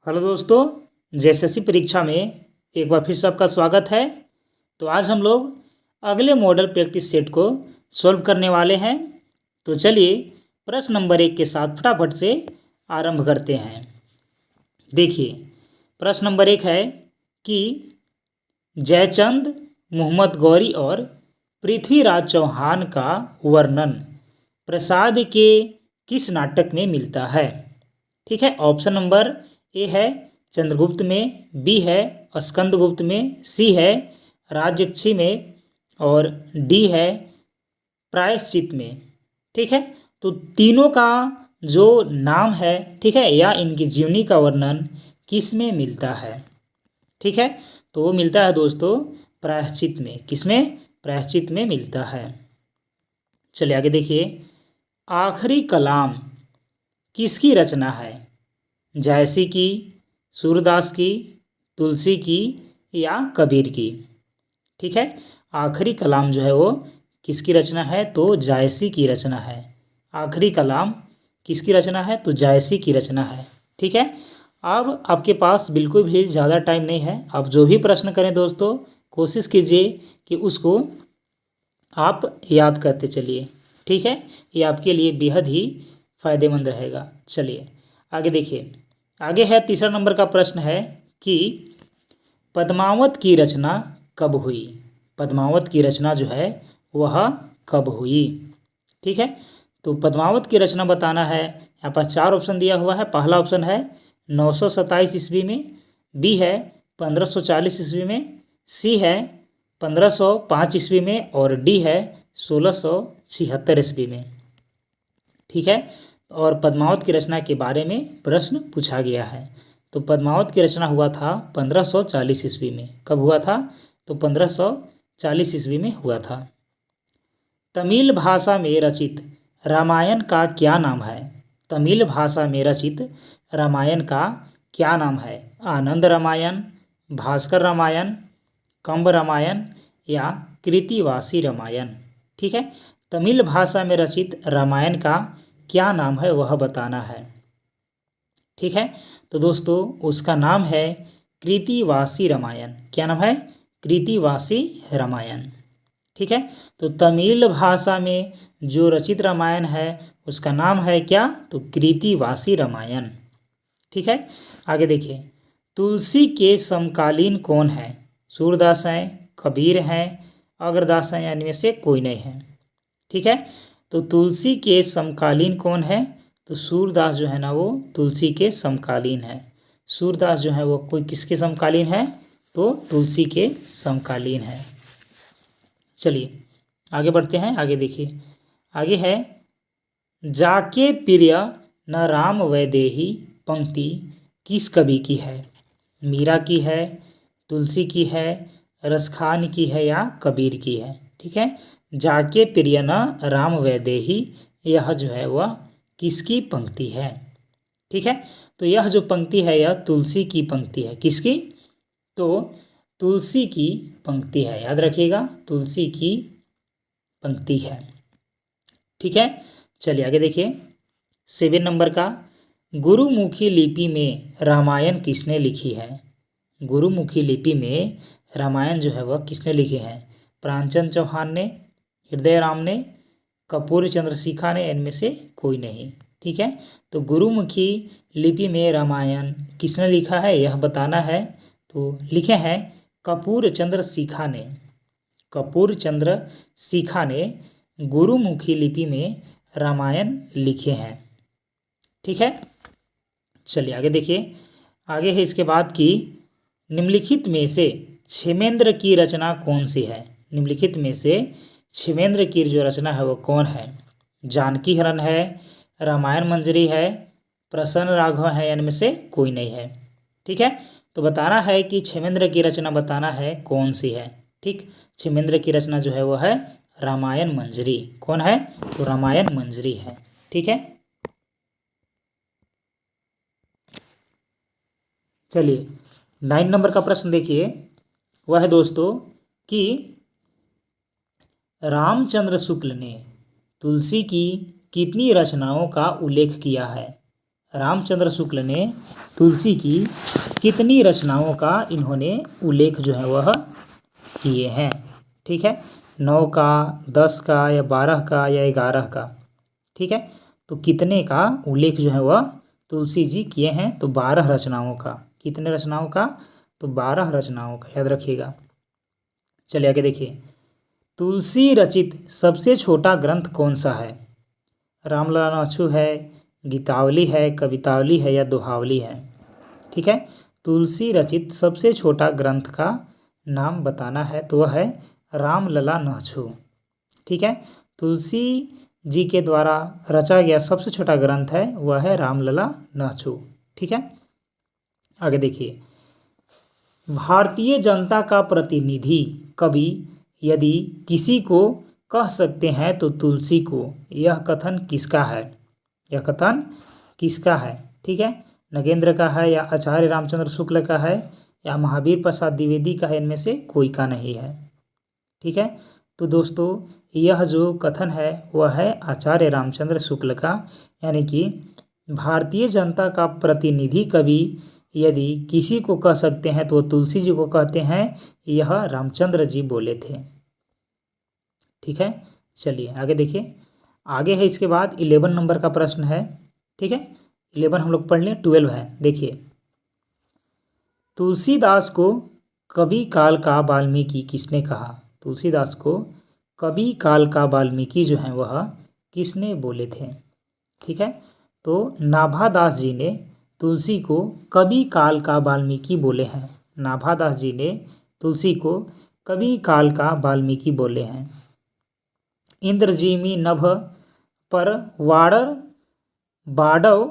Hello दोस्तों, JSSC परीक्षा में एक बार फिर सबका स्वागत है। तो आज हम लोग अगले मॉडल प्रैक्टिस सेट को सॉल्व करने वाले हैं। तो चलिए प्रश्न नंबर 1 के साथ फटाफट से आरंभ करते हैं। देखिए प्रश्न नंबर 1 है कि जयचंद, मोहम्मद गौरी और पृथ्वीराज चौहान का वर्णन प्रसाद के किस नाटक में मिलता है। ठीक है, ऑप्शन नंबर ए है चंद्रगुप्त में, बी है स्कंदगुप्त में, सी है राजयक्षी में और डी है प्रायश्चित में। ठीक है, तो तीनों का जो नाम है, ठीक है, या इनकी जीवनी का वर्णन किस में मिलता है। ठीक है, तो वो मिलता है दोस्तों प्रायश्चित में। किसमें? प्रायश्चित में मिलता है। चलिए आगे देखिए, आखिरी कलाम किसकी रचना है? जायसी की, सूरदास की, तुलसी की या कबीर की। ठीक है, आखिरी कलाम जो है वो किसकी रचना है? तो जायसी की रचना है। आखिरी कलाम किसकी रचना है? तो जायसी की रचना है। ठीक है, अब आपके पास बिल्कुल भी ज़्यादा टाइम नहीं है। आप जो भी प्रश्न करें दोस्तों, कोशिश कीजिए कि उसको आप याद करते चलिए। ठीक है, ये आपके लिए बेहद ही फायदेमंद रहेगा। चलिए आगे देखिए, आगे है तीसरा नंबर का प्रश्न है कि पद्मावत की रचना कब हुई? पद्मावत की रचना जो है वह कब हुई? ठीक है, तो पद्मावत की रचना बताना है। यहाँ पर 4 ऑप्शन दिया हुआ है। पहला ऑप्शन है 927 ईस्वी में, बी है 1540 ईस्वी में, सी है 1505 ईस्वी में और डी है 1676 ईस्वी में। ठीक है, और पद्मावत की रचना के बारे में प्रश्न पूछा गया है। तो पद्मावत की रचना हुआ था 1540 ईस्वी में। कब हुआ था? तो 1540 ईस्वी में हुआ था। तमिल भाषा में रचित रामायण का क्या नाम है? तमिल भाषा में रचित रामायण का क्या नाम है? आनंद रामायण, भास्कर रामायण, कंब रामायण या कृतिवासी रामायण। ठीक है, तमिल भाषा में रचित रामायण का क्या नाम है वह बताना है। ठीक है, तो दोस्तों उसका नाम है कृतिवासी रामायण। क्या नाम है? कृतिवासी रामायण। ठीक है, तो तमिल भाषा में जो रचित रामायण है उसका नाम है क्या? तो कृतिवासी रामायण। ठीक है, आगे देखिए, तुलसी के समकालीन कौन है? सूरदास हैं, कबीर हैं, अग्रदास हैं या इनमें से कोई नहीं है। ठीक है, तो तुलसी के समकालीन कौन है? तो सूरदास जो है ना वो तुलसी के समकालीन है। सूरदास जो है वो कोई किसके समकालीन है? तो तुलसी के समकालीन है। चलिए आगे बढ़ते हैं। आगे देखिए, आगे है जाके प्रिय न राम वैदेही पंक्ति किस कवि की है? मीरा की है, तुलसी की है, रसखान की है या कबीर की है। ठीक है, जाके प्रिय न राम वैदेही, यह जो है वह किसकी पंक्ति है? ठीक है, तो यह जो पंक्ति है यह तुलसी की पंक्ति है। किसकी? तो तुलसी की पंक्ति है। याद रखिएगा, तुलसी की पंक्ति है। ठीक है, चलिए आगे देखिए, 7 नंबर का, गुरुमुखी लिपि में रामायण किसने लिखी है? गुरुमुखी लिपि में रामायण जो है वह किसने लिखे हैं? प्राणचंद चौहान ने, हृदय राम ने, कपूर चंद्रशिखा ने, इनमें से कोई नहीं। ठीक है, तो गुरुमुखी लिपि में रामायण किसने लिखा है यह बताना है। तो लिखे हैं कपूर चंद्रशिखा ने। कपूर चंद्रशिखा ने गुरुमुखी लिपि में रामायण लिखे हैं। ठीक है, चलिए आगे देखिए, आगे है इसके बाद की निम्नलिखित में से क्षेमेंद्र की रचना कौन सी है? निम्नलिखित में से क्षेमेंद्र की जो रचना है वो कौन है? जानकी हरण है, रामायण मंजरी है, प्रसन्न राघव है, इनमें से कोई नहीं है। ठीक है, तो बताना है कि क्षेमेंद्र की रचना बताना है कौन सी है। ठीक, क्षेमेंद्र की रचना जो है वो है रामायण मंजरी। कौन है? तो रामायण मंजरी है। ठीक है, चलिए 9 नंबर का प्रश्न देखिए, वह है दोस्तों कि रामचंद्र शुक्ल ने तुलसी की कितनी रचनाओं का उल्लेख किया है? रामचंद्र शुक्ल ने तुलसी की कितनी रचनाओं का इन्होंने उल्लेख जो है वह किए हैं? ठीक है, 9 का, 10 का या 12 का या 11 का? ठीक है, तो कितने का उल्लेख जो है वह तुलसी जी किए हैं? तो 12 रचनाओं का। कितने रचनाओं का? तो 12 रचनाओं का, याद रखिएगा। चलिए आगे देखिए, तुलसी रचित सबसे छोटा ग्रंथ कौन सा है? रामलला नाछू है, गीतावली है, कवितावली है या दोहावली है? ठीक है, तुलसी रचित सबसे छोटा ग्रंथ का नाम बताना है, तो वह है रामलला नाछू। ठीक है, तुलसी जी के द्वारा रचा गया सबसे छोटा ग्रंथ है वह है रामलला नाछू। ठीक है, आगे देखिए, भारतीय जनता का प्रतिनिधि कवि यदि किसी को कह सकते हैं तो तुलसी को, यह कथन किसका है? यह कथन किसका है? ठीक है, नगेंद्र का है या आचार्य रामचंद्र शुक्ल का है या महावीर प्रसाद द्विवेदी का है? इनमें से कोई का नहीं है। ठीक है, तो दोस्तों यह जो कथन है वह है आचार्य रामचंद्र शुक्ल का, यानी कि भारतीय जनता का प्रतिनिधि कवि यदि किसी को कह सकते हैं तो वो तुलसी जी को कहते हैं, यह रामचंद्र जी बोले थे। ठीक है, चलिए आगे देखिए, आगे है इसके बाद 11 नंबर का प्रश्न है। ठीक है, 11 हम लोग पढ़ लें, 12 है। देखिए, तुलसीदास को कवि काल का वाल्मीकि किसने कहा? तुलसीदास को कवि काल का वाल्मीकि जो है वह किसने बोले थे? ठीक है, तो नाभादास जी ने तुलसी को कवि काल का वाल्मीकि बोले हैं। नाभादास जी ने तुलसी को कवि काल का वाल्मीकि बोले हैं। इंद्रजीमी नभ पर वाड़र बाडव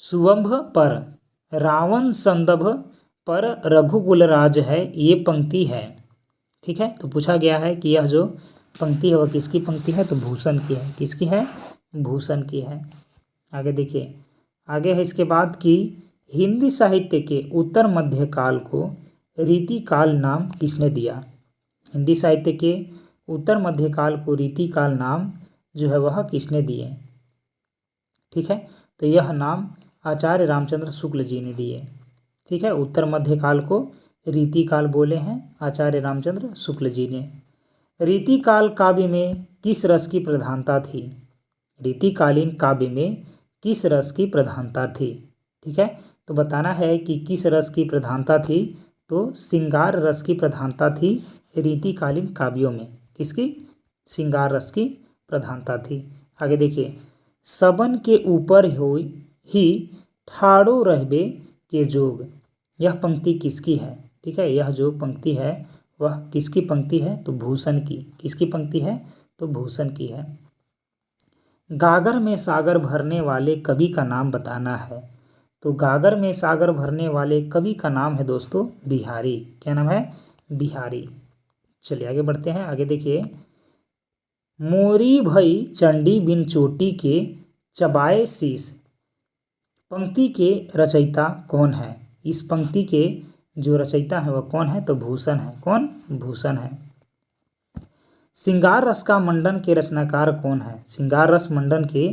सुवंभ पर रावण संदभ पर रघुकुल राज है, ये पंक्ति है। ठीक है, तो पूछा गया है कि यह जो पंक्ति है वह किसकी पंक्ति है? तो भूषण की है। किसकी है? भूषण की है। आगे देखिए, आगे है इसके बाद कि हिंदी साहित्य के उत्तर मध्य काल को रीति काल नाम किसने दिया? हिंदी साहित्य के उत्तर मध्य काल को रीति काल नाम जो है वह किसने दिए? ठीक है, तो यह नाम आचार्य रामचंद्र शुक्ल जी ने दिए। ठीक है, उत्तर मध्य काल को रीति काल बोले हैं आचार्य रामचंद्र शुक्ल जी ने। रीति काल काव्य में किस रस की प्रधानता थी? रीतिकालीन काव्य में किस रस की प्रधानता थी? ठीक है, तो बताना है कि किस रस की प्रधानता थी। तो श्रृंगार रस की प्रधानता थी रीतिकालीन काव्यों में। किसकी? श्रृंगार रस की प्रधानता थी। आगे देखिए, सबन के ऊपर ही ठाड़ो रहबे के जोग, यह पंक्ति किसकी है? ठीक है, यह जो पंक्ति है वह किसकी पंक्ति है? तो भूषण की। किसकी पंक्ति है? तो भूषण की है। गागर में सागर भरने वाले कवि का नाम बताना है। तो गागर में सागर भरने वाले कवि का नाम है दोस्तों बिहारी। क्या नाम है? बिहारी। चलिए आगे बढ़ते हैं। आगे देखिए, मोरी भई चंडी बिन चोटी के चबाए शीस, पंक्ति के रचयिता कौन है? इस पंक्ति के जो रचयिता है वह कौन है? तो भूषण है। कौन? भूषण है। श्रृंगार रस का मंडन के रचनाकार कौन है? श्रृंगार रस मंडन के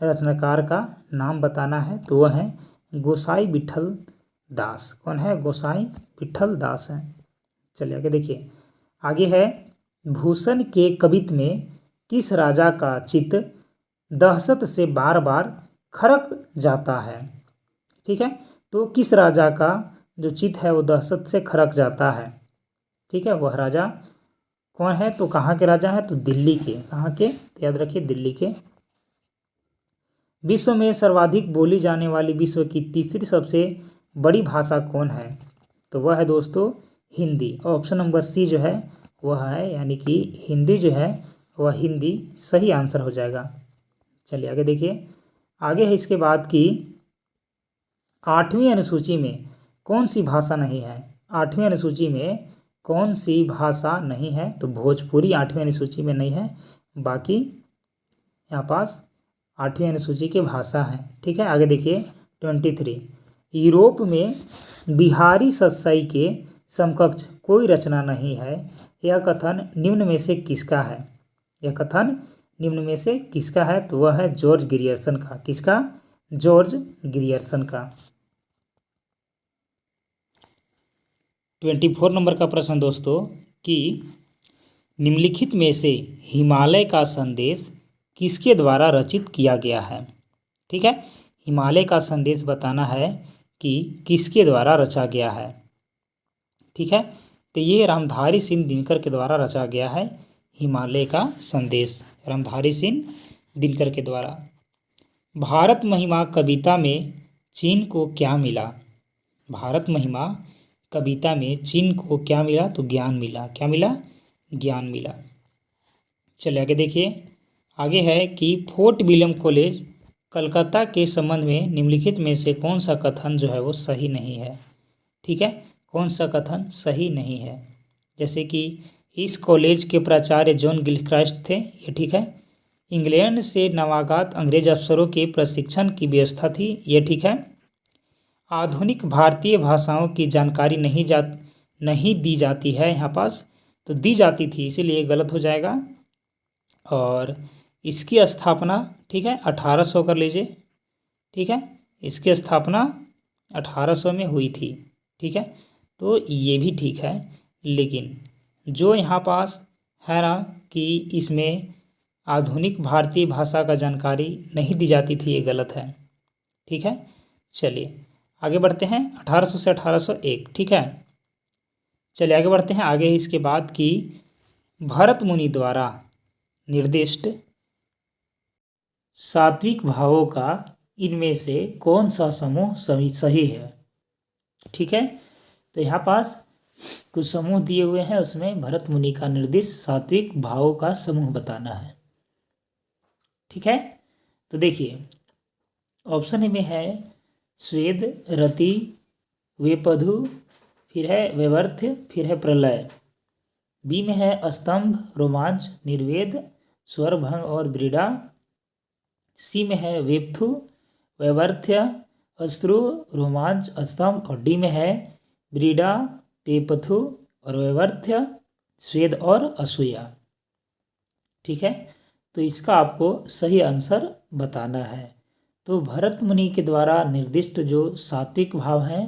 रचनाकार का नाम बताना है, तो वह है गोसाई विठल दास। कौन है? गोसाई विठल दास है। चलिए आगे देखिए, आगे है, भूषण के कवित्व में किस राजा का चित्त दहशत से बार बार खरक जाता है? ठीक है, तो किस राजा का जो चित्त है वो दहशत से खरक जाता है? ठीक है, वह राजा कौन है? तो कहाँ के राजा है? तो दिल्ली के। कहाँ के? तो याद रखिए, दिल्ली के। विश्व में सर्वाधिक बोली जाने वाली विश्व की तीसरी सबसे बड़ी भाषा कौन है? तो वह है दोस्तों हिंदी। ऑप्शन नंबर सी जो है वह है, यानी कि हिंदी जो है वह हिंदी सही आंसर हो जाएगा। चलिए आगे देखिए, आगे है इसके बाद कि 8वीं अनुसूची में कौन सी भाषा नहीं है? 8वीं अनुसूची में कौन सी भाषा नहीं है? तो भोजपुरी 8वीं अनुसूची में नहीं है, बाकी यहाँ पास 8वीं अनुसूची की भाषा है। ठीक है, आगे देखिए 23, यूरोप में बिहारी सत्साई के समकक्ष कोई रचना नहीं है, यह कथन निम्न में से किसका है? यह कथन निम्न में से किसका है? तो वह है जॉर्ज ग्रियर्सन का। किसका? जॉर्ज ग्रियर्सन का। 24 नंबर का प्रश्न दोस्तों कि निम्नलिखित में से हिमालय का संदेश किसके द्वारा रचित किया गया है। ठीक है, हिमालय का संदेश बताना है कि किसके द्वारा रचा गया है। ठीक है, तो ये रामधारी सिंह दिनकर के द्वारा रचा गया है हिमालय का संदेश, रामधारी सिंह दिनकर के द्वारा। भारत महिमा कविता में चीन को क्या मिला। भारत महिमा कविता में चीन को क्या मिला, तो ज्ञान मिला। क्या मिला, ज्ञान मिला। चलिए आगे देखिए, आगे है कि फोर्ट विलियम कॉलेज कलकत्ता के संबंध में निम्नलिखित में से कौन सा कथन जो है वो सही नहीं है। ठीक है, कौन सा कथन सही नहीं है। जैसे कि इस कॉलेज के प्राचार्य जॉन गिलक्रास्ट थे, ये ठीक है। इंग्लैंड से नवागत अंग्रेज अफसरों के प्रशिक्षण की व्यवस्था थी, ये ठीक है। आधुनिक भारतीय भाषाओं की जानकारी नहीं दी जाती है यहाँ पास, तो दी जाती थी इसीलिए गलत हो जाएगा। और इसकी स्थापना ठीक है 1800 कर लीजिए। ठीक है, इसकी स्थापना 1800 में हुई थी। ठीक है, तो ये भी ठीक है, लेकिन जो यहाँ पास है ना कि इसमें आधुनिक भारतीय भाषा का जानकारी नहीं दी जाती थी, ये गलत है। ठीक है, चलिए आगे बढ़ते हैं। 1800 से 1801। ठीक है, चलिए आगे बढ़ते हैं। आगे इसके बाद कि भरत मुनि द्वारा निर्दिष्ट सात्विक भावों का इनमें से कौन सा समूह सही है। ठीक है, तो यहाँ पास कुछ समूह दिए हुए हैं, उसमें भरत मुनि का निर्दिष्ट सात्विक भावों का समूह बताना है। ठीक है, तो देखिए ऑप्शन ए में है स्वेद, रति, वेपधु, फिर है वैवर्ध्य, फिर है प्रलय। बी में है स्तंभ, रोमांच, निर्वेद, स्वरभंग और ब्रीडा। सी में है वेप्थु, वैवर्ध्य, अश्रु, रोमांच, स्तंभ। और डी में है ब्रीडा, पेपथु और वैवर्ध्य, स्वेद और असूया। ठीक है, तो इसका आपको सही आंसर बताना है। तो भरत मुनि के द्वारा निर्दिष्ट जो सात्विक भाव हैं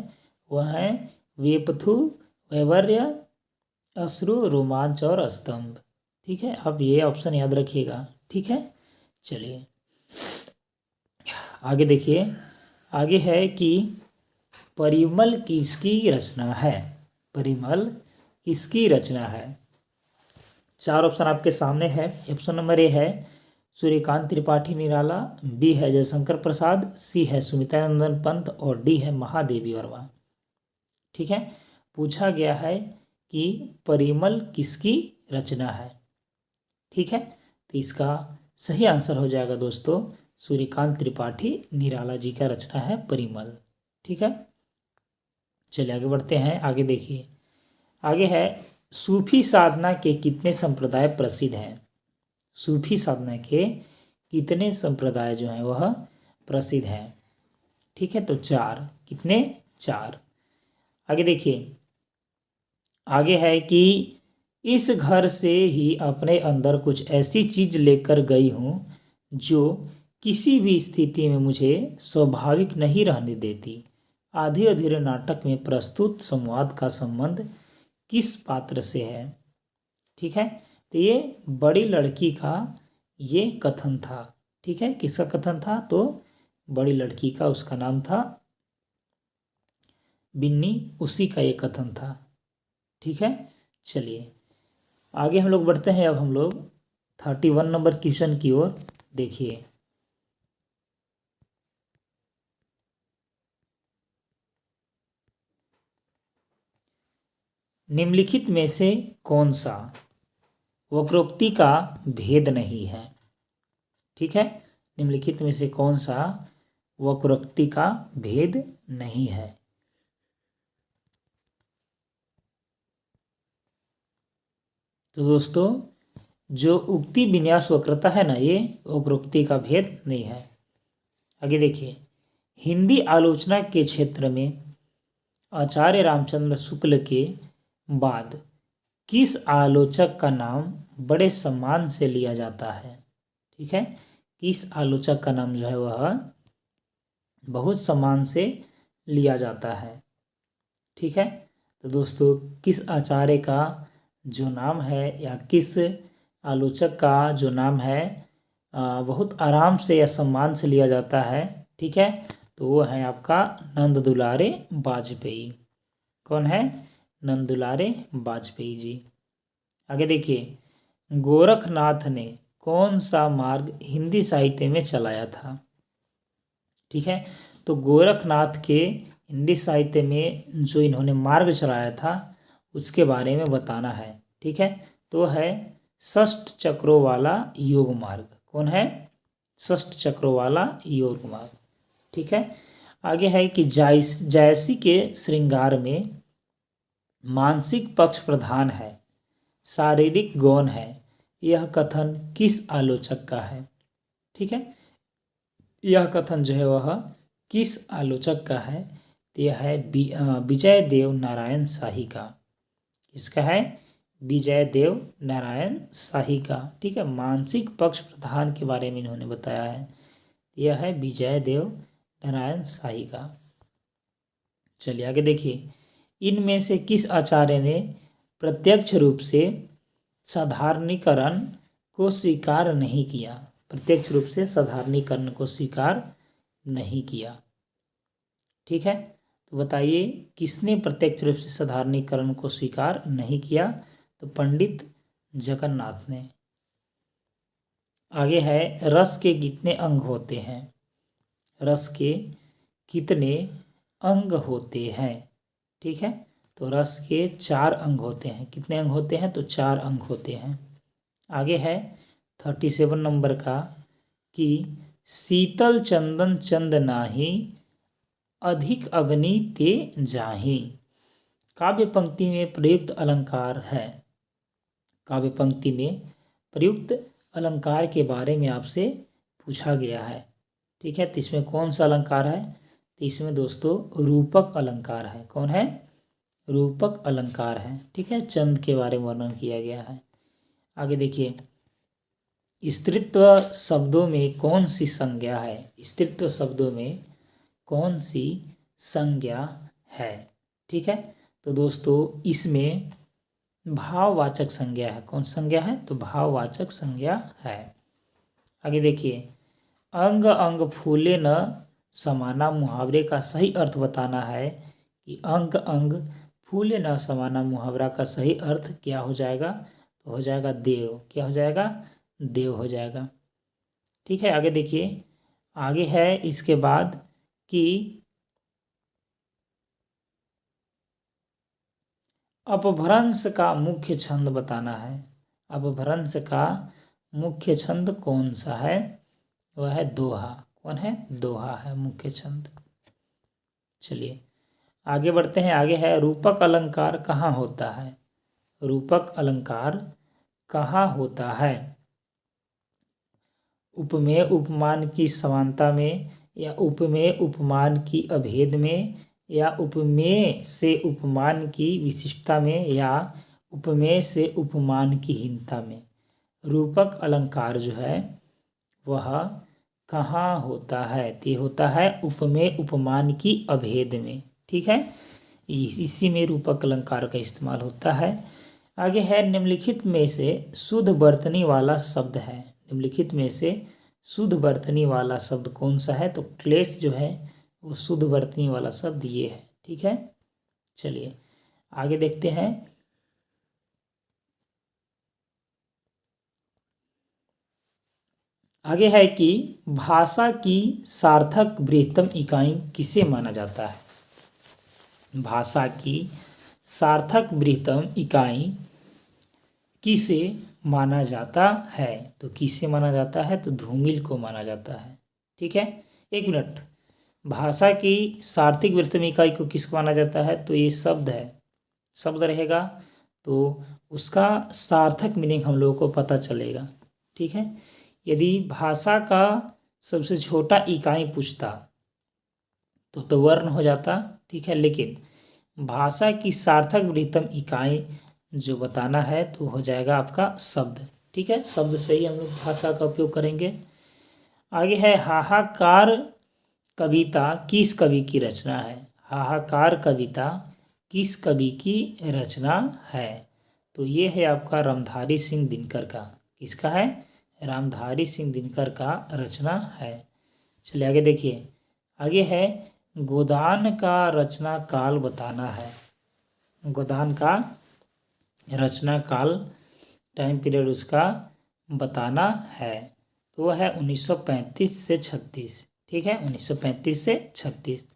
वह हैं वेपथु, वैवर्य, अश्रु, रोमांच और स्तंभ। ठीक है, अब ये ऑप्शन याद रखिएगा। ठीक है, चलिए आगे देखिए, आगे है कि परिमल किसकी रचना है। परिमल किसकी रचना है। 4 ऑप्शन आपके सामने है। ऑप्शन नंबर ए है सूर्यकांत त्रिपाठी निराला, बी है जयशंकर प्रसाद, सी है सुमित्रानंदन पंत और डी है महादेवी वर्मा। ठीक है, पूछा गया है कि परिमल किसकी रचना है। ठीक है, तो इसका सही आंसर हो जाएगा दोस्तों सूर्यकांत त्रिपाठी निराला जी का रचना है परिमल। ठीक है, चलिए आगे बढ़ते हैं। आगे देखिए, आगे है सूफी साधना के कितने संप्रदाय प्रसिद्ध हैं। सूफी साधना के कितने संप्रदाय जो हैं वह प्रसिद्ध हैं। ठीक है, तो 4। कितने, 4। आगे देखिए, आगे है कि इस घर से ही अपने अंदर कुछ ऐसी चीज लेकर गई हूँ जो किसी भी स्थिति में मुझे स्वाभाविक नहीं रहने देती। आधे अधूरे नाटक में प्रस्तुत संवाद का संबंध किस पात्र से है। ठीक है, तो ये बड़ी लड़की का ये कथन था। ठीक है, किसका कथन था, तो बड़ी लड़की का, उसका नाम था बिन्नी, उसी का ये कथन था। ठीक है, चलिए आगे हम लोग बढ़ते हैं। अब हम लोग 31 नंबर क्वेश्चन की ओर देखिए। निम्नलिखित में से कौन सा वक्रोक्ति का भेद नहीं है। ठीक है, निम्नलिखित में से कौन सा वक्रोक्ति का भेद नहीं है। तो दोस्तों जो उक्ति विन्यास वक्रता है ना, ये वक्रोक्ति का भेद नहीं है। आगे देखिए, हिंदी आलोचना के क्षेत्र में आचार्य रामचंद्र शुक्ल के बाद किस आलोचक का नाम बड़े सम्मान से लिया जाता है। ठीक है, किस आलोचक का नाम जो है वह बहुत सम्मान से लिया जाता है। ठीक है, तो दोस्तों किस आचार्य का जो नाम है या किस आलोचक का जो नाम है बहुत आराम से या सम्मान से लिया जाता है, ठीक है, तो वो है आपका नंद दुलारे वाजपेयी। कौन है? नंद दुलारे वाजपेयी जी। आगे देखिए, गोरखनाथ ने कौन सा मार्ग हिंदी साहित्य में चलाया था? ठीक है, तो गोरखनाथ के हिंदी साहित्य में जो इन्होंने मार्ग चलाया था उसके बारे में बताना है। ठीक है, तो है षष्ठ चक्रों वाला योग मार्ग। कौन है? षष्ठ चक्रों वाला योग मार्ग। ठीक है, आगे है कि जायसी के श्रृंगार में मानसिक पक्ष प्रधान है, शारीरिक गौण है, यह कथन किस आलोचक का है? ठीक है, यह कथन जो है वह किस आलोचक का है? तो यह है विजय देव नारायण शाही का। इसका है विजय देव नारायण शाही का। ठीक है, मानसिक पक्ष प्रधान के बारे में इन्होंने बताया है, यह है विजय देव नारायण शाही का। चलिए आगे देखिए, इनमें से किस आचार्य ने प्रत्यक्ष रूप से साधारणीकरण को स्वीकार नहीं किया? प्रत्यक्ष रूप से साधारणीकरण को स्वीकार नहीं किया। ठीक है, तो बताइए किसने प्रत्यक्ष रूप से साधारणीकरण को स्वीकार नहीं किया? तो पंडित जगन्नाथ ने। आगे है, रस के कितने अंग होते हैं? रस के कितने अंग होते हैं? ठीक है, तो रस के 4 अंग होते हैं। कितने अंग होते हैं? तो 4 अंग होते हैं। आगे है 37 नंबर का कि शीतल चंदन चंद नाही, अधिक अग्नि ते जाही, काव्य पंक्ति में प्रयुक्त अलंकार है। काव्य पंक्ति में प्रयुक्त अलंकार के बारे में आपसे पूछा गया है। ठीक है, तो इसमें कौन सा अलंकार है? तो इसमें दोस्तों रूपक अलंकार है। कौन है? रूपक अलंकार है। ठीक है, चंद के बारे में वर्णन किया गया है। आगे देखिए, स्त्रीत्व शब्दों में कौन सी संज्ञा है? स्त्रीत्व शब्दों में कौन सी संज्ञा है? ठीक है, तो दोस्तों इसमें भाववाचक संज्ञा है। कौन संज्ञा है? तो भाववाचक संज्ञा है। आगे देखिए, अंग अंग फूले न समाना मुहावरे का सही अर्थ बताना है कि अंग अंग फूले न समाना मुहावरा का सही अर्थ क्या हो जाएगा? तो हो जाएगा देव। क्या हो जाएगा? देव हो जाएगा। ठीक है, आगे देखिए, आगे है इसके बाद कि अपभ्रंश का मुख्य छंद बताना है। अपभ्रंश का मुख्य छंद कौन सा है? वह है दोहा। कौन है? दोहा है मुख्य छंद। चलिए आगे बढ़ते हैं। आगे है, रूपक अलंकार कहाँ होता है? रूपक अलंकार कहाँ होता है? उपमेय उपमान की समानता में, या उपमेय उपमान की अभेद में, या उपमेय से उपमान की विशिष्टता में, या उपमेय से उपमान की हीनता में रूपक अलंकार जो है वह कहाँ होता है? तो होता है उपमेय उपमान की अभेद में। ठीक है, इसी में रूपक अलंकार का इस्तेमाल होता है। आगे है, निम्नलिखित में से शुद्ध वर्तनी वाला शब्द है। निम्नलिखित में से शुद्ध वर्तनी वाला शब्द कौन सा है? तो क्लेश जो है वो शुद्ध वर्तनी वाला शब्द ये है। ठीक है, चलिए आगे देखते हैं। आगे है कि भाषा की सार्थक बृहत्तम इकाई किसे माना जाता है? भाषा की सार्थक बृहत्तम इकाई किसे माना जाता है? तो किसे माना जाता है? तो धूमिल को माना जाता है। ठीक है, एक मिनट, भाषा की सार्थक बृहत्तम इकाई को किसको माना जाता है? तो ये शब्द है, शब्द रहेगा तो उसका सार्थक मीनिंग हम लोगों को पता चलेगा। ठीक है, यदि भाषा का सबसे छोटा इकाई पूछता तो वर्ण हो जाता। ठीक है, लेकिन भाषा की सार्थक बृहत्तम इकाई जो बताना है तो हो जाएगा आपका शब्द। ठीक है, शब्द से ही हम लोग भाषा का उपयोग करेंगे। आगे है, हाहाकार कविता किस कवि की रचना है? हाहाकार कविता किस कवि की रचना है? तो ये है आपका रामधारी सिंह दिनकर का। किसका है? रामधारी सिंह दिनकर का रचना है। चलिए आगे देखिए। आगे है गोदान का रचना काल बताना है। गोदान का रचना काल, टाइम पीरियड उसका बताना है। तो वह है 1935 से 36। ठीक है, 1935 से 36।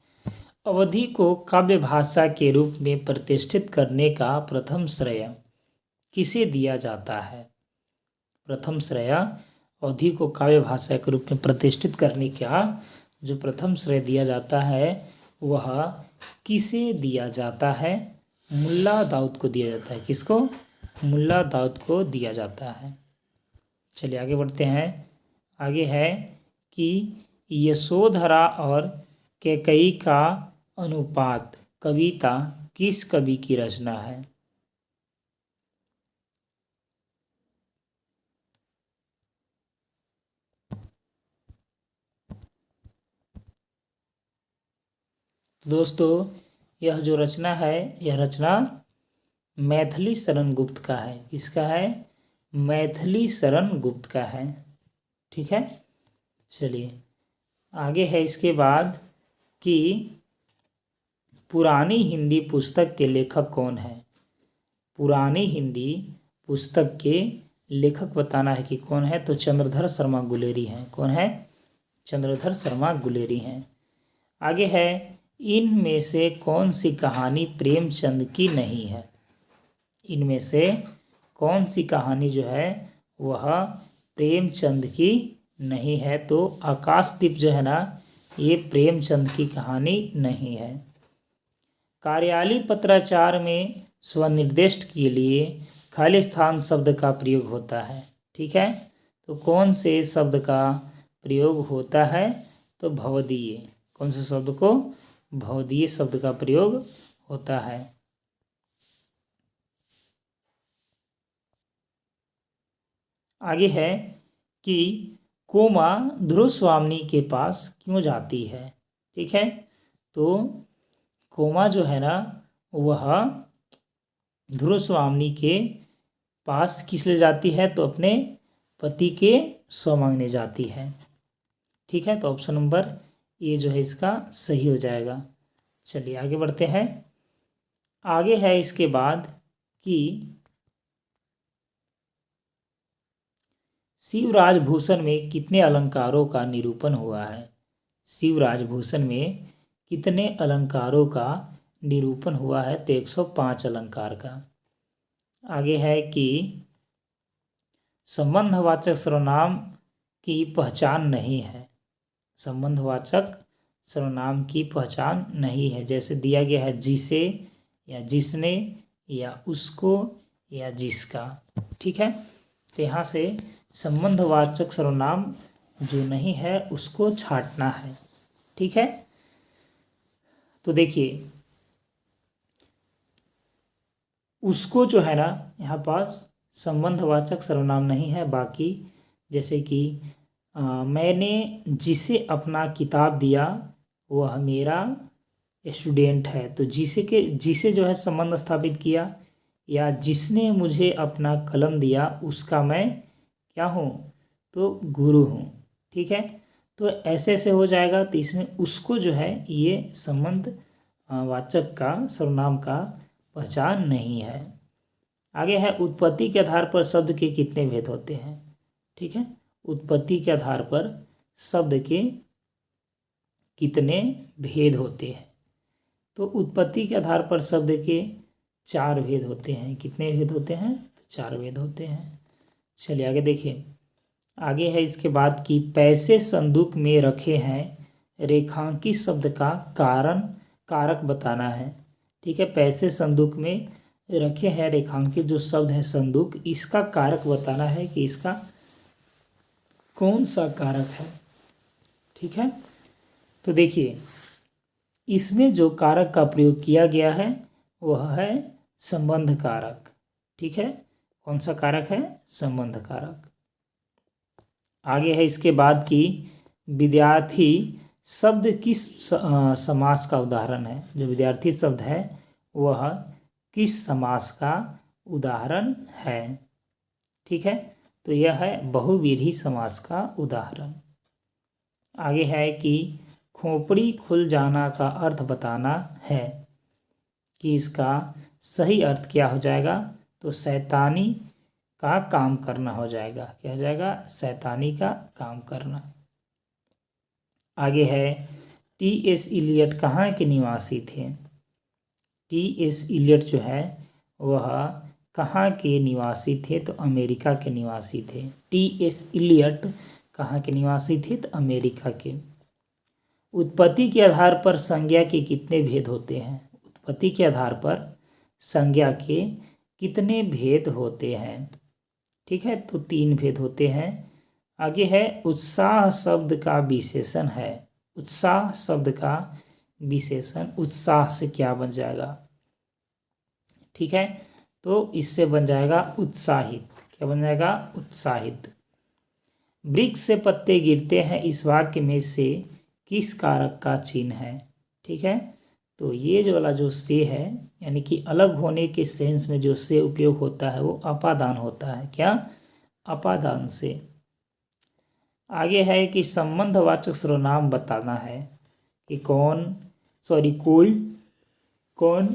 अवधि को काव्य भाषा के रूप में प्रतिष्ठित करने का प्रथम श्रेय किसे दिया जाता है? प्रथम श्रेय अवधि को काव्य भाषा के रूप में प्रतिष्ठित करने का जो प्रथम श्रेय दिया जाता है वह किसे दिया जाता है? मुल्ला दाऊद को दिया जाता है। किसको? मुल्ला दाऊद को दिया जाता है। चलिए आगे बढ़ते हैं। आगे है कि यशोधरा और कैकेयी का अनुपात कविता किस कवि की रचना है? दोस्तों यह जो रचना है यह रचना मैथिली शरण गुप्त का है। किसका है? मैथिली शरण गुप्त का है। ठीक है, चलिए आगे है इसके बाद कि पुरानी हिंदी पुस्तक के लेखक कौन है? पुरानी हिंदी पुस्तक के लेखक बताना है कि कौन है। तो चंद्रधर शर्मा गुलेरी हैं। कौन है? चंद्रधर शर्मा गुलेरी हैं। आगे है इनमें से कौन सी कहानी प्रेमचंद की नहीं है? इनमें से कौन सी कहानी जो है वह प्रेमचंद की नहीं है? तो आकाशदीप जो है ना ये प्रेमचंद की कहानी नहीं है। कार्यालय पत्राचार में स्वनिर्देश के लिए खाली स्थान शब्द का प्रयोग होता है। ठीक है, तो कौन से शब्द का प्रयोग होता है? तो भवदीय। कौन से शब्द को? भवदीय शब्द का प्रयोग होता है। आगे है कि कोमा ध्रुव स्वामी के पास क्यों जाती है? ठीक है, तो कोमा जो है ना वह ध्रुव स्वामी के पास किस लिए जाती है? तो अपने पति के सौ मांगने जाती है। ठीक है, तो ऑप्शन नंबर ए जो है इसका सही हो जाएगा। चलिए आगे बढ़ते हैं। आगे है इसके बाद कि शिवराजभूषण में कितने अलंकारों का निरूपण हुआ है? शिवराजभूषण में कितने अलंकारों का निरूपण हुआ है? तो 105 अलंकार का। आगे है कि संबंधवाचक सर्वनाम की पहचान नहीं है। संबंधवाचक सर्वनाम की पहचान नहीं है। जैसे दिया गया है जिसे या जिसने या उसको या जिसका। ठीक है, तो यहाँ से संबंधवाचक सर्वनाम जो नहीं है उसको छांटना है। ठीक है, तो देखिए उसको जो है ना यहाँ पास संबंधवाचक सर्वनाम नहीं है। बाकी जैसे कि मैंने जिसे अपना किताब दिया वह मेरा स्टूडेंट है। तो जिसे जो है संबंध स्थापित किया, या जिसने मुझे अपना कलम दिया उसका मैं क्या हूँ? तो गुरु हूँ। ठीक है, तो ऐसे ऐसे हो जाएगा। तो इसमें उसको जो है ये संबंध वाचक का सर्वनाम का पहचान नहीं है। आगे है उत्पत्ति के आधार पर शब्द के कितने भेद होते हैं? ठीक है, उत्पत्ति के आधार पर शब्द के कितने भेद होते हैं? तो उत्पत्ति के आधार पर शब्द के 4 भेद होते हैं। कितने भेद होते हैं? तो 4 भेद होते हैं। चलिए आगे देखिए। आगे है इसके बाद कि पैसे संदूक में रखे हैं रेखांकित शब्द का कारक बताना है। ठीक है, पैसे संदूक में रखे हैं रेखांकित जो शब्द है संदूक, इसका कारक बताना है कि इसका कौन सा कारक है। ठीक है, तो देखिए इसमें जो कारक का प्रयोग किया गया है वह है संबंध कारक। ठीक है, कौन सा कारक है? संबंध कारक। आगे है इसके बाद कि विद्यार्थी शब्द किस समास का उदाहरण है? जो विद्यार्थी शब्द है वह किस समास का उदाहरण है? ठीक है, तो यह है बहुव्रीहि समास का उदाहरण। आगे है कि खोपड़ी खुल जाना का अर्थ बताना है, कि इसका सही अर्थ क्या हो जाएगा? तो शैतानी का काम करना हो जाएगा। क्या हो जाएगा? शैतानी का काम करना। आगे है टी.एस. इलियट कहाँ के निवासी थे? टी.एस. इलियट जो है वह कहाँ के निवासी थे? तो अमेरिका के निवासी थे। टी.एस. इलियट कहाँ के निवासी थे? तो अमेरिका के। उत्पत्ति के आधार पर संज्ञा के कितने भेद होते हैं? उत्पत्ति के आधार पर संज्ञा के कितने भेद होते हैं? ठीक है, तो 3 भेद होते हैं। आगे है उत्साह शब्द का विशेषण है। उत्साह शब्द का विशेषण उत्साह से क्या बन जाएगा? ठीक है, तो इससे बन जाएगा उत्साहित। क्या बन जाएगा? उत्साहित। वृक्ष से पत्ते गिरते हैं इस वाक्य में से किस कारक का चिन्ह है? ठीक है, तो ये जो वाला जो से है, यानी कि अलग होने के सेंस में जो से उपयोग होता है वो अपादान होता है। क्या? अपादान से। आगे है कि संबंधवाचक सर्वनाम बताना है कि कोई, कौन,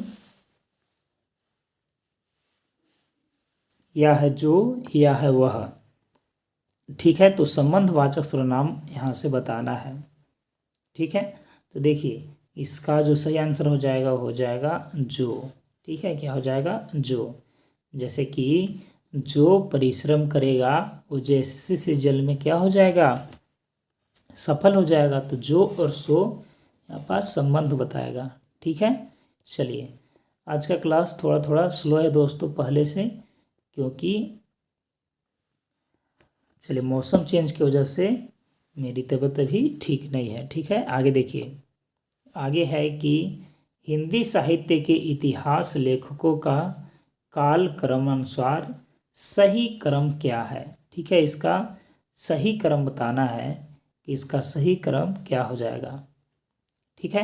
या है जो, या है वह। ठीक है, तो संबंधवाचक सर्वनाम यहाँ से बताना है। ठीक है, तो देखिए इसका जो सही आंसर हो जाएगा हो जाएगा जो। ठीक है, क्या हो जाएगा? जो। जैसे कि जो परिश्रम करेगा वो जैसे से जल में क्या हो जाएगा? सफल हो जाएगा। तो जो और सो यहाँ पास संबंध बताएगा। ठीक है, चलिए आज का क्लास थोड़ा थोड़ा स्लो है दोस्तों पहले से, क्योंकि चलिए मौसम चेंज की वजह से मेरी तबीयत अभी ठीक नहीं है। ठीक है, आगे देखिए। आगे है कि हिंदी साहित्य के इतिहास लेखकों का काल क्रम अनुसार सही क्रम क्या है? ठीक है, इसका सही क्रम बताना है कि इसका सही क्रम क्या हो जाएगा। ठीक है,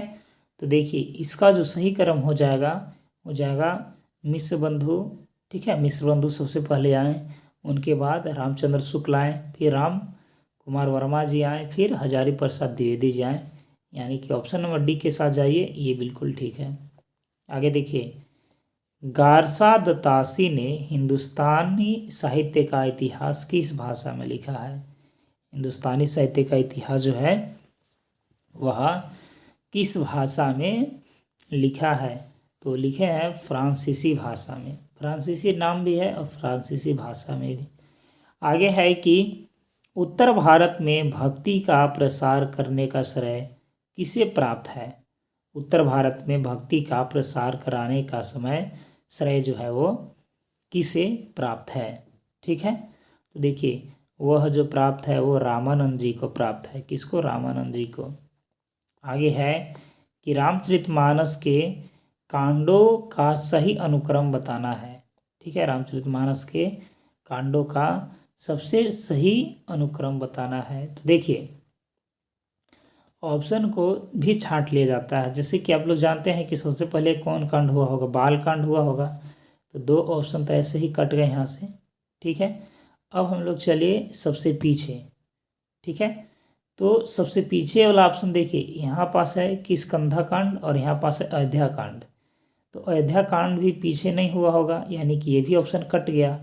तो देखिए इसका जो सही क्रम हो जाएगा मिश्र बंधु। ठीक है, मिश्र बंधु सबसे पहले आए, उनके बाद रामचंद्र शुक्ल आए, फिर राम कुमार वर्मा जी आए, फिर हजारी प्रसाद द्विवेदी जी आए। यानी कि ऑप्शन नंबर डी के साथ जाइए, ये बिल्कुल ठीक है। आगे देखिए, गारसा दत्तासी ने हिंदुस्तानी साहित्य का इतिहास किस भाषा में लिखा है? हिंदुस्तानी साहित्य का इतिहास जो है वह किस भाषा में लिखा है? तो लिखे हैं फ्रांसीसी भाषा में। फ्रांसीसी नाम भी है और फ्रांसीसी भाषा में भी। आगे है कि उत्तर भारत में भक्ति का प्रसार करने का श्रेय किसे प्राप्त है? उत्तर भारत में भक्ति का प्रसार कराने का समय श्रेय जो है वो किसे प्राप्त है? ठीक है, तो देखिए वह जो प्राप्त है वो रामानंद जी को प्राप्त है। किसको? रामानंद जी को। आगे है कि रामचरितमानस के कांडों का सही अनुक्रम बताना है। ठीक है, रामचरितमानस के कांडों का सबसे सही अनुक्रम बताना है। तो देखिए ऑप्शन को भी छांट लिया जाता है। जैसे कि आप लोग जानते हैं कि सबसे पहले कौन कांड हुआ होगा? बाल कांड हुआ होगा। तो 2 ऑप्शन तो ऐसे ही कट गए यहाँ से। ठीक है, अब हम लोग चलिए सबसे पीछे। ठीक है, तो सबसे पीछे वाला ऑप्शन देखिए, यहाँ पास है कि स्कंधा कांड और यहाँ पास है अयोध्या कांड। तो अयोध्या कांड भी पीछे नहीं हुआ होगा, यानी कि ये भी ऑप्शन कट गया।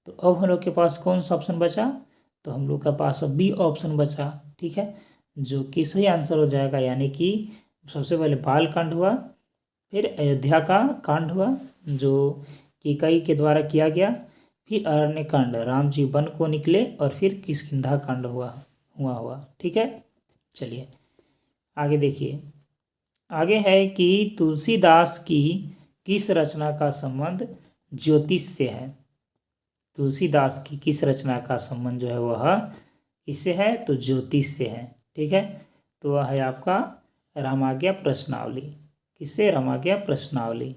तो अब हम लोग के पास कौन सा ऑप्शन बचा? तो हम लोग के पास अब बी ऑप्शन बचा। ठीक है, जो कि सही आंसर हो जाएगा। यानी कि सबसे पहले बाल कांड हुआ, फिर अयोध्या का कांड हुआ जो कैकई के द्वारा किया गया, फिर अरण्य कांड राम जी वन को निकले, और फिर किष्किंधा कांड हुआ। ठीक है, चलिए आगे देखिए। आगे है कि तुलसीदास की किस रचना का संबंध ज्योतिष से है? तुलसीदास की किस रचना का संबंध जो है वह किससे है? तो ज्योतिष से है। ठीक है, तो वह है आपका रामाज्ञा प्रश्नावली। किससे? रामाज्ञा प्रश्नावली।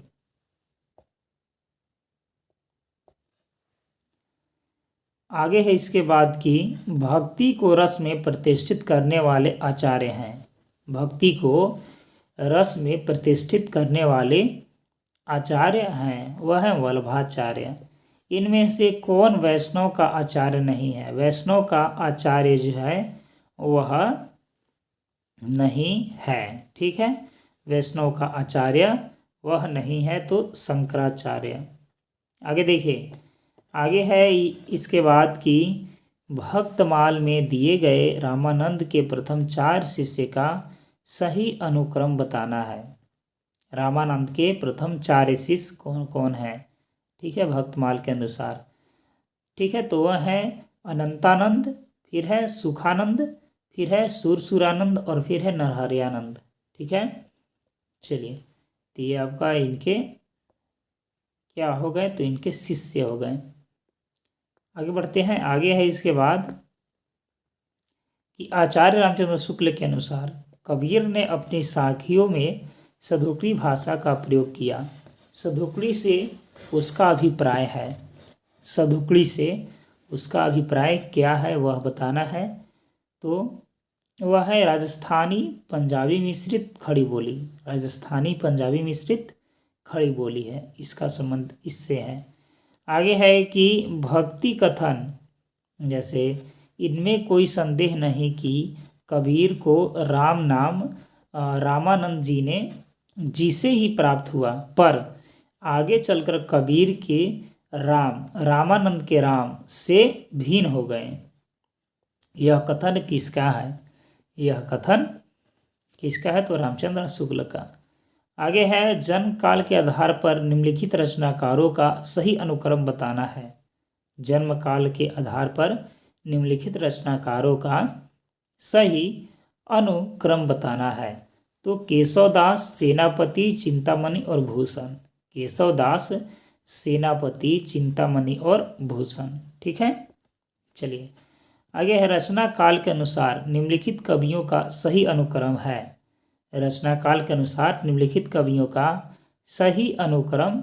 आगे है इसके बाद कि भक्ति को रस में प्रतिष्ठित करने वाले आचार्य हैं। भक्ति को रस में प्रतिष्ठित करने वाले आचार्य हैं वह है वल्लभाचार्य। इनमें से कौन वैष्णव का आचार्य नहीं है? वैष्णव का आचार्य जो है वह नहीं है। ठीक है, वैष्णव का आचार्य वह नहीं है, तो शंकराचार्य। आगे देखिए, आगे है इसके बाद कि भक्तमाल में दिए गए रामानंद के प्रथम 4 शिष्य का सही अनुक्रम बताना है। रामानंद के प्रथम 4 शिष्य कौन कौन है? ठीक है, भक्तमाल के अनुसार। ठीक है, तो वह है अनंतानंद, फिर है सुखानंद, फिर है सुरसुरानंद और फिर है नरहरियानंद। ठीक है, चलिए, तो ये आपका इनके क्या हो गए? तो इनके शिष्य हो गए। आगे बढ़ते हैं। आगे है इसके बाद कि आचार्य रामचंद्र शुक्ल के अनुसार कबीर ने अपनी साखियों में सधुकड़ी भाषा का प्रयोग किया। सधुकड़ी से उसका अभिप्राय है, सधुकड़ी से उसका अभिप्राय क्या है वह बताना है। तो वह है राजस्थानी पंजाबी मिश्रित खड़ी बोली। राजस्थानी पंजाबी मिश्रित खड़ी बोली है, इसका संबंध इससे है। आगे है कि भक्ति कथन, जैसे इनमें कोई संदेह नहीं कि कबीर को राम नाम रामानंद जी ने जी से ही प्राप्त हुआ, पर आगे चलकर कबीर के राम रामानंद के राम से भिन्न हो गए। यह कथन किसका है? यह कथन किसका है? तो रामचंद्र शुक्ल का। आगे है जन्म काल के आधार पर निम्नलिखित रचनाकारों का सही अनुक्रम बताना है। जन्म काल के आधार पर निम्नलिखित रचनाकारों का सही अनुक्रम बताना है। तो केशवदास, सेनापति, चिंतामणि और भूषण। केशवदास, सेनापति, चिंतामणि और भूषण। ठीक है, चलिए आगे है रचना काल के अनुसार निम्नलिखित कवियों का सही अनुक्रम है। रचना काल के अनुसार निम्नलिखित कवियों का सही अनुक्रम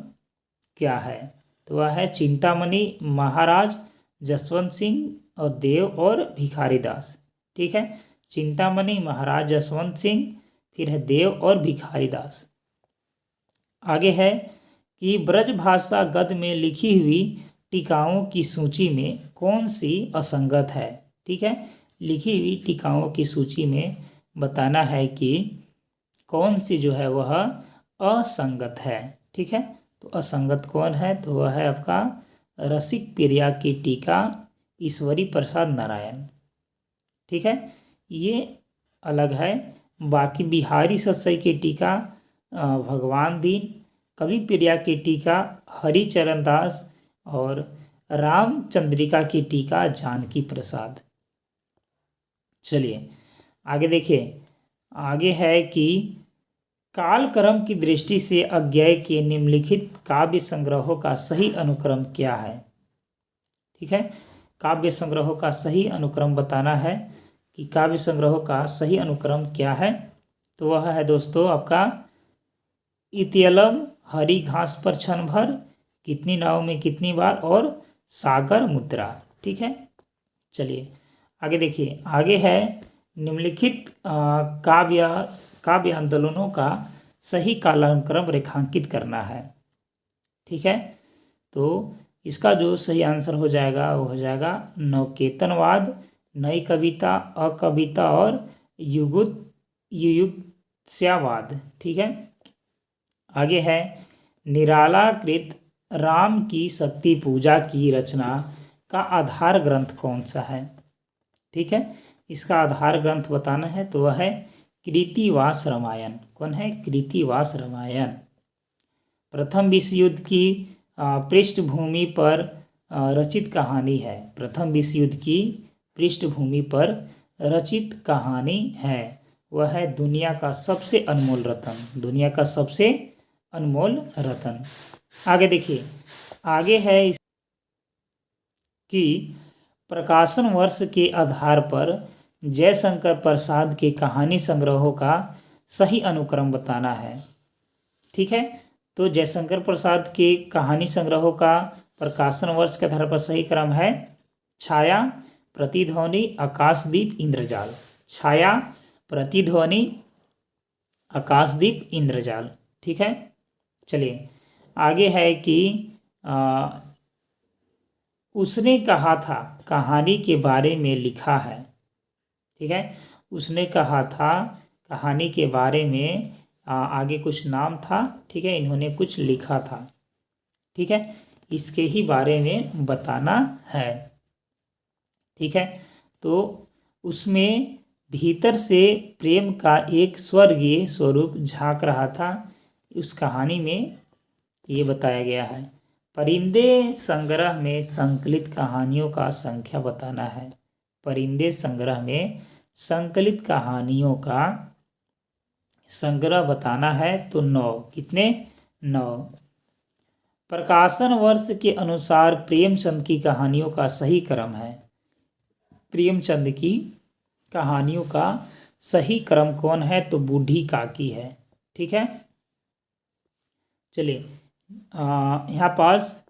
क्या है? तो वह है चिंतामणि, महाराज, जसवंत सिंह और देव और भिखारीदास। ठीक है, चिंतामणि, महाराज, जसवंत सिंह, फिर है देव और भिखारीदास। आगे है कि ब्रज भाषा गद्य में लिखी हुई टीकाओं की सूची में कौन सी असंगत है? ठीक है, लिखी हुई टीकाओं की सूची में बताना है कि कौन सी जो है वह असंगत है। ठीक है, तो असंगत कौन है? तो वह है आपका रसिक प्रिया की टीका ईश्वरी प्रसाद नारायण। ठीक है, ये अलग है। बाकी बिहारी सस्सई की टीका भगवान दीन, कवि प्रिया की टीका हरिचरण दास और रामचंद्रिका की टीका जानकी प्रसाद। चलिए आगे देखिए, आगे है कि कालक्रम की दृष्टि से अज्ञेय के निम्नलिखित काव्य संग्रहों का सही अनुक्रम क्या है? ठीक है, काव्य संग्रहों का सही अनुक्रम बताना है कि काव्य संग्रहों का सही अनुक्रम क्या है। तो वह है दोस्तों आपका इतियलम, हरी घास पर क्षण भर, कितनी नाव में कितनी बार और सागर मुद्रा। ठीक है, चलिए आगे देखिए, आगे है निम्नलिखित काव्य आंदोलनों का सही कालानुक्रम रेखांकित करना है। ठीक है, तो इसका जो सही आंसर हो जाएगा वो हो जाएगा नवकेतनवाद, नई कविता, अकविता और युयुत्स्यावाद। ठीक है, आगे है निरालाकृत राम की शक्ति पूजा की रचना का आधार ग्रंथ कौन सा है? ठीक है, इसका आधार ग्रंथ बताना है। तो वह है कृतिवास रामायण। कौन है? कृतिवास रामायण। प्रथम विश्व युद्ध की पृष्ठभूमि पर रचित कहानी है। प्रथम विश्व युद्ध की पृष्ठभूमि पर रचित कहानी है। वह है दुनिया का सबसे अनमोल रत्न। दुनिया का सबसे अनमोल रत्न। आगे देखिए, आगे है कि प्रकाशन वर्ष के आधार पर जयशंकर प्रसाद के कहानी संग्रहों का सही अनुक्रम बताना है। ठीक है, तो जयशंकर प्रसाद के कहानी संग्रहों का प्रकाशन वर्ष के आधार पर सही क्रम है छाया, प्रतिध्वनि, आकाशदीप, इंद्रजाल। छाया, प्रतिध्वनि, आकाशदीप इंद्रजाल। ठीक है, चलिए आगे है कि उसने कहा था कहानी के बारे में लिखा है। ठीक है, उसने कहा था कहानी के बारे में आगे कुछ नाम था। ठीक है, इन्होंने कुछ लिखा था। ठीक है, इसके ही बारे में बताना है। ठीक है, तो उसमें भीतर से प्रेम का एक स्वर्गीय स्वरूप झांक रहा था। उस कहानी में ये बताया गया है। परिंदे संग्रह में संकलित कहानियों का संख्या बताना है। परिंदे संग्रह में संकलित कहानियों का संग्रह बताना है, तो 9। कितने? 9। प्रकाशन वर्ष के अनुसार प्रेमचंद की कहानियों का सही क्रम है। प्रेमचंद की कहानियों का सही क्रम कौन है? तो बूढ़ी काकी है। ठीक है, चलिए यहाँ पास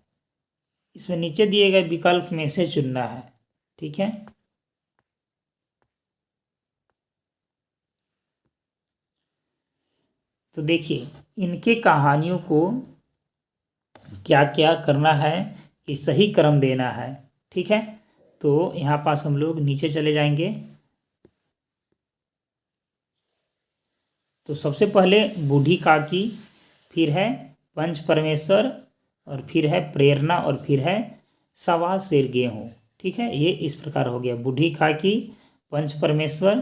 इसमें नीचे दिए गए विकल्प में से चुनना है। ठीक है, तो देखिए इनके कहानियों को क्या क्या करना है कि सही क्रम देना है। ठीक है, तो यहाँ पास हम लोग नीचे चले जाएंगे। तो सबसे पहले बूढ़ी काकी, फिर है पंच परमेश्वर, और फिर है प्रेरणा, और फिर है सवा सेर गेहूँ। ठीक है, ये इस प्रकार हो गया बूढ़ी काकी, पंच परमेश्वर,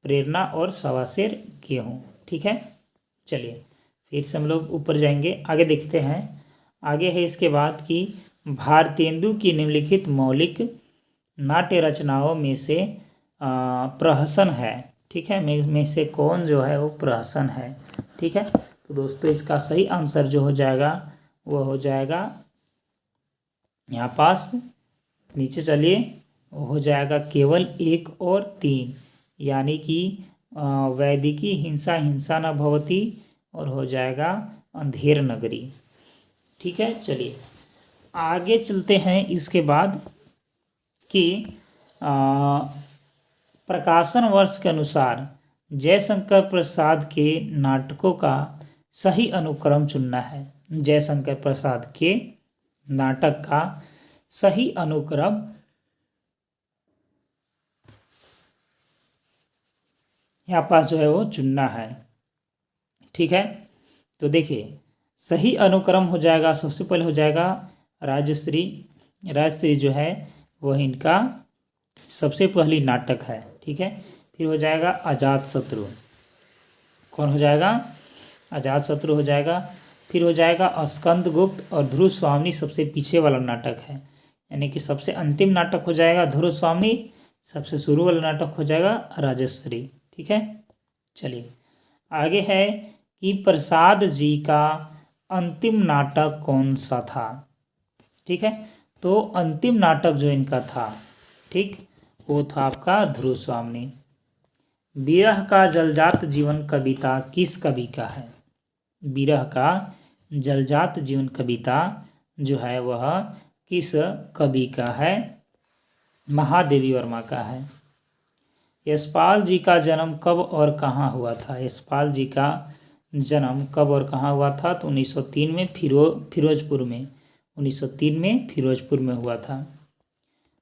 प्रेरणा और सवा सेर गेहूँ। ठीक है, चलिए फिर से हम लोग ऊपर जाएंगे, आगे देखते हैं। आगे है इसके बाद कि भारतेंदु की निम्नलिखित मौलिक नाट्य रचनाओं में से प्रहसन है। ठीक है, में से कौन जो है वो प्रहसन है। ठीक है, तो दोस्तों इसका सही आंसर जो हो जाएगा वो हो जाएगा यहाँ पास नीचे चलिए, वो हो जाएगा केवल 1 और 3, यानी कि वैदिकी हिंसा हिंसा न भवती, और हो जाएगा अंधेर नगरी। ठीक है, चलिए आगे चलते हैं। इसके बाद कि प्रकाशन वर्ष के अनुसार जयशंकर प्रसाद के नाटकों का सही अनुक्रम चुनना है। जयशंकर प्रसाद के नाटक का सही अनुक्रम यहाँ पास जो है वो चुनना है। ठीक है, तो देखिए सही अनुक्रम हो जाएगा, सबसे पहले हो जाएगा राजश्री। राजश्री जो है वह इनका सबसे पहली नाटक है। ठीक है, फिर हो जाएगा अजातशत्रु। कौन हो जाएगा? अजातशत्रु हो जाएगा। फिर हो जाएगा स्कंदगुप्त, और ध्रुव स्वामी सबसे पीछे वाला नाटक है, यानी कि सबसे अंतिम नाटक हो जाएगा ध्रुव स्वामी, सबसे शुरू वाला नाटक हो जाएगा राजश्री। ठीक है, चलिए आगे है कि प्रसाद जी का अंतिम नाटक कौन सा था। ठीक है, तो अंतिम नाटक जो इनका था, ठीक, वो था आपका ध्रुव स्वामी। विरह का जलजात जीवन कविता किस कवि का है? विरह का जलजात जीवन कविता जो है वह किस कवि का है? महादेवी वर्मा का है। यशपाल जी का जन्म कब और कहाँ हुआ था? यशपाल जी का जन्म कब और कहाँ हुआ था? तो 1903 में फिरोजपुर में 1903 में फिरोजपुर में हुआ था।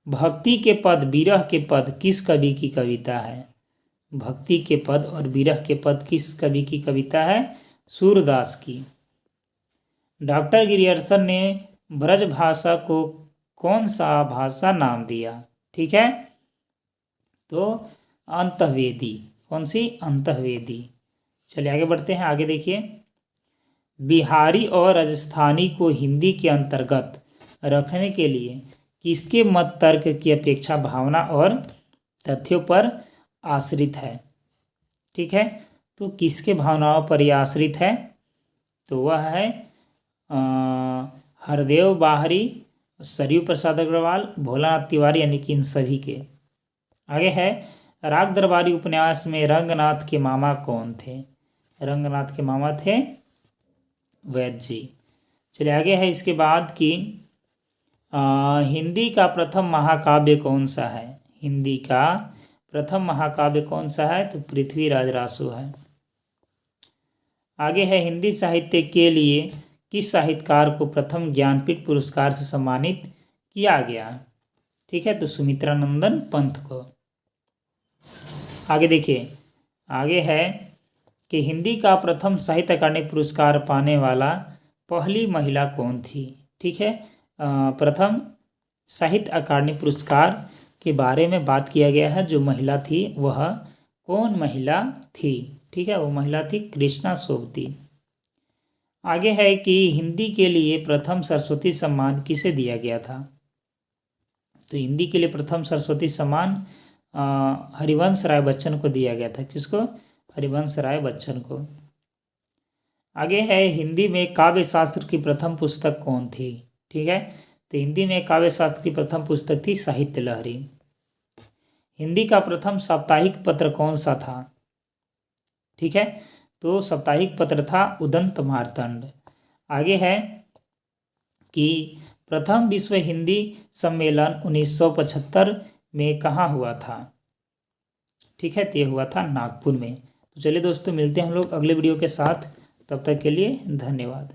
भक्ति के पद विरह के पद किस कवि की कविता है? भक्ति के पद और विरह के पद किस कवि की कविता है? सूरदास की। डॉक्टर गिरियर्सन ने ब्रज भाषा को कौन सा भाषा नाम दिया? ठीक है, तो अंतःवेदी। कौन सी? अंतःवेदी। चलिए आगे बढ़ते हैं। आगे देखिए, बिहारी और राजस्थानी को हिंदी के अंतर्गत रखने के लिए किसके मत तर्क की अपेक्षा भावना और तथ्यों पर आश्रित है? ठीक है, तो किसके भावनाओं पर यह आश्रित है? तो वह है हरदेव बाहरी, सरयू प्रसाद अग्रवाल, भोलानाथ तिवारी, यानी कि इन सभी के। आगे है राग दरबारी उपन्यास में रंगनाथ के मामा कौन थे? रंगनाथ के मामा थे वैद्य जी। चलिए आगे है इसके बाद कि हिंदी का प्रथम महाकाव्य कौन सा है? हिंदी का प्रथम महाकाव्य कौन सा है? तो पृथ्वीराज रासो है। आगे है हिंदी साहित्य के लिए किस साहित्यकार को प्रथम ज्ञानपीठ पुरस्कार से सम्मानित किया गया? ठीक है, तो सुमित्रा नंदन पंत को। आगे देखिए, आगे है कि हिंदी का प्रथम साहित्य अकादमी पुरस्कार पाने वाला पहली महिला कौन थी? ठीक है, प्रथम साहित्य अकादमी पुरस्कार के बारे में बात किया गया है। जो महिला थी वह कौन महिला थी? ठीक है, वो महिला थी कृष्णा सोबती। आगे है कि हिंदी के लिए प्रथम सरस्वती सम्मान किसे दिया गया था? तो हिंदी के लिए प्रथम सरस्वती सम्मान हरिवंश राय बच्चन को दिया गया था। किसको? हरिवंश राय बच्चन को। आगे है हिंदी में काव्य शास्त्र की प्रथम पुस्तक कौन थी? ठीक है, तो हिंदी में काव्य शास्त्र की प्रथम पुस्तक थी साहित्य लहरी। हिंदी का प्रथम साप्ताहिक पत्र कौन सा था? ठीक है, तो साप्ताहिक पत्र था उदंत मार्तंड। आगे है कि प्रथम विश्व हिंदी सम्मेलन 1975 में कहाँ हुआ था? ठीक है, तो ये हुआ था नागपुर में। तो चलिए दोस्तों, मिलते हैं हम लोग अगले वीडियो के साथ। तब तक के लिए धन्यवाद।